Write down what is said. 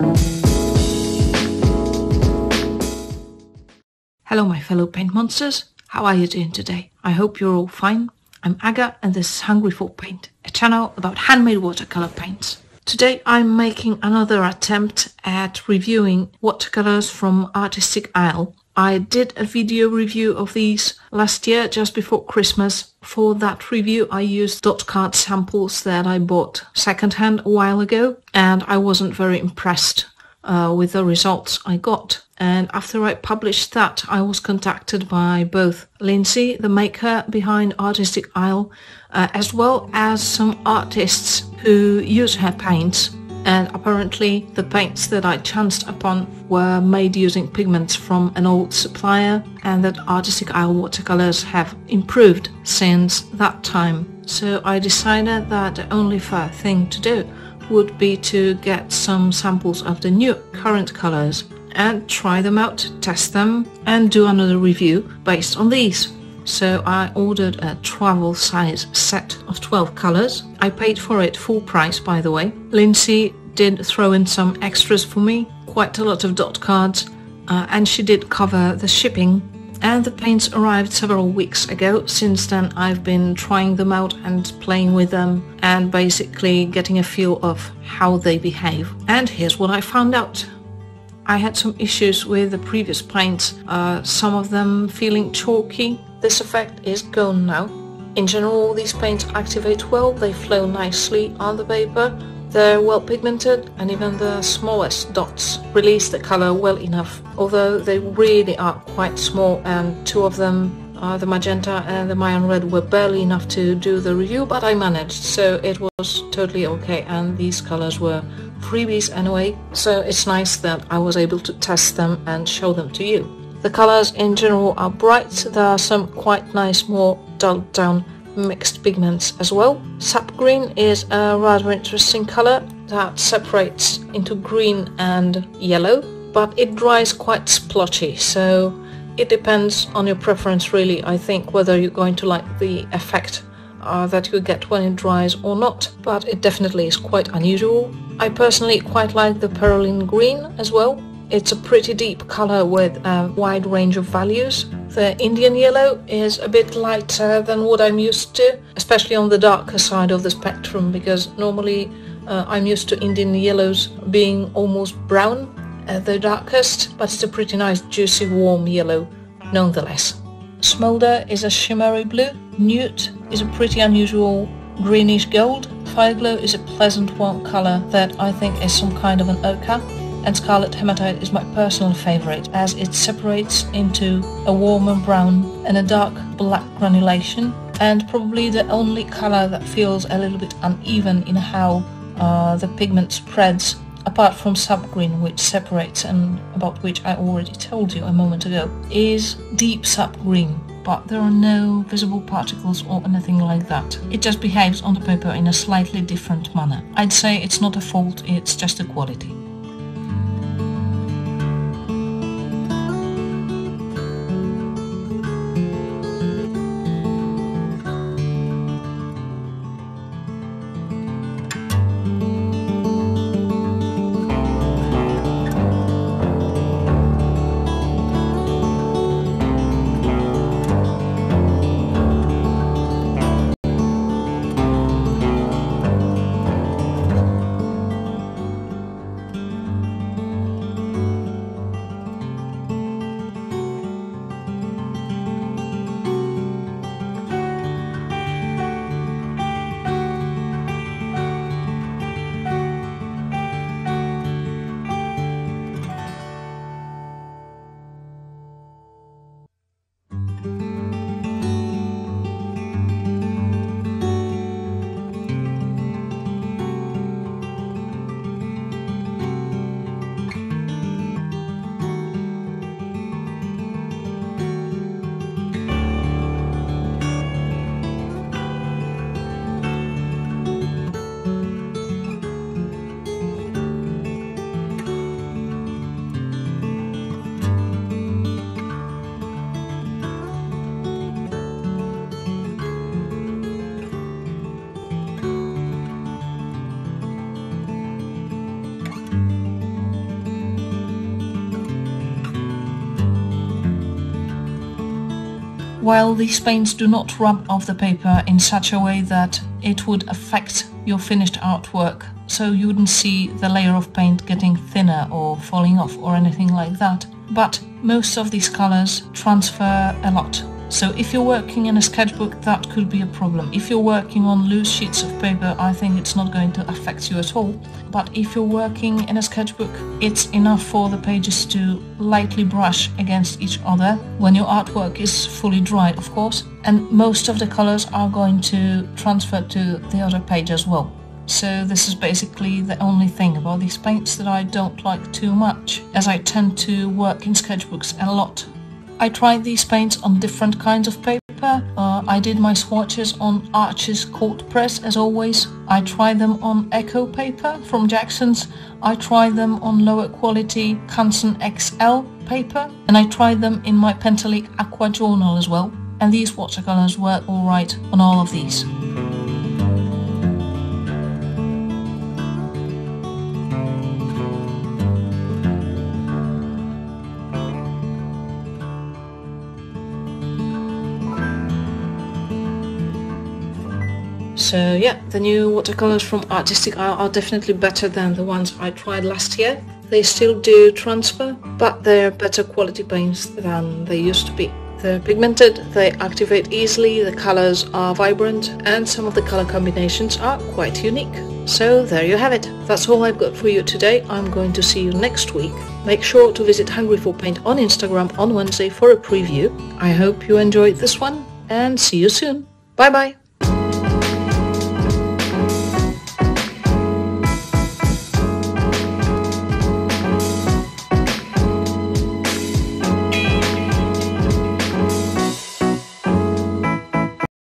Hello my fellow paint monsters, how are you doing today? I hope you're all fine. I'm Aga and this is Hungry for Paint, a channel about handmade watercolor paints. Today I'm making another attempt at reviewing watercolors from Artistic Isle. I did a video review of these last year just before Christmas. For that review I used dot card samples that I bought secondhand a while ago, and I wasn't very impressed with the results I got. And after I published that, I was contacted by both Lindsay, the maker behind Artistic Isle, as well as some artists who use her paints. And apparently the paints that I chanced upon were made using pigments from an old supplier, and that Artistic Isle watercolors have improved since that time. So I decided that the only fair thing to do would be to get some samples of the new current colors and try them out, test them, and do another review based on these. So I ordered a travel size set of 12 colors. I paid for it full price, by the way. Lindsay did throw in some extras for me, quite a lot of dot cards, and she did cover the shipping. And the paints arrived several weeks ago. Since then I've been trying them out and playing with them and basically getting a feel of how they behave. And here's what I found out. I had some issues with the previous paints, some of them feeling chalky. This effect is gone now. In general, these paints activate well, they flow nicely on the paper, they're well pigmented, and even the smallest dots release the color well enough, although they really are quite small, and two of them, the magenta and the mayan red, were barely enough to do the review, but I managed, so it was totally okay, and these colors were freebies anyway, so it's nice that I was able to test them and show them to you. The colors in general are bright. There are some quite nice, more dulled down mixed pigments as well. Sap green is a rather interesting color that separates into green and yellow, but it dries quite splotchy, so it depends on your preference really, I think, whether you're going to like the effect that you get when it dries or not, but it definitely is quite unusual. I personally quite like the Perylene green as well. It's a pretty deep color with a wide range of values. The Indian yellow is a bit lighter than what I'm used to, especially on the darker side of the spectrum, because normally I'm used to Indian yellows being almost brown at the darkest, but it's a pretty nice juicy warm yellow nonetheless. Smolder is a shimmery blue. Newt is a pretty unusual greenish gold. Fireglow is a pleasant warm color that I think is some kind of an ochre. And Scarlet Hematite is my personal favorite, as it separates into a warmer brown and a dark black granulation, and probably the only color that feels a little bit uneven in how the pigment spreads, apart from sap green, which separates and about which I already told you a moment ago, is deep sap green. But there are no visible particles or anything like that. It just behaves on the paper in a slightly different manner. I'd say it's not a fault, it's just a quality. while these paints do not rub off the paper in such a way that it would affect your finished artwork, so you wouldn't see the layer of paint getting thinner or falling off or anything like that. But most of these colors transfer a lot. So if you're working in a sketchbook, that could be a problem. If you're working on loose sheets of paper, I think it's not going to affect you at all. But if you're working in a sketchbook, it's enough for the pages to lightly brush against each other when your artwork is fully dried, of course. And most of the colors are going to transfer to the other page as well. So this is basically the only thing about these paints that I don't like too much, as I tend to work in sketchbooks a lot. I tried these paints on different kinds of paper. I did my swatches on Arches cold press as always. I tried them on Echo paper from Jackson's. I tried them on lower quality CANSON XL paper. And I tried them in my Pentalic Aqua journal as well. And these watercolors were alright on all of these. So yeah, the new watercolors from Artistic Isle are definitely better than the ones I tried last year. They still do transfer, but they're better quality paints than they used to be. They're pigmented, they activate easily, the colors are vibrant, and some of the color combinations are quite unique. So there you have it. That's all I've got for you today. I'm going to see you next week. Make sure to visit Hungry for Paint on Instagram on Wednesday for a preview. I hope you enjoyed this one, and see you soon. Bye bye!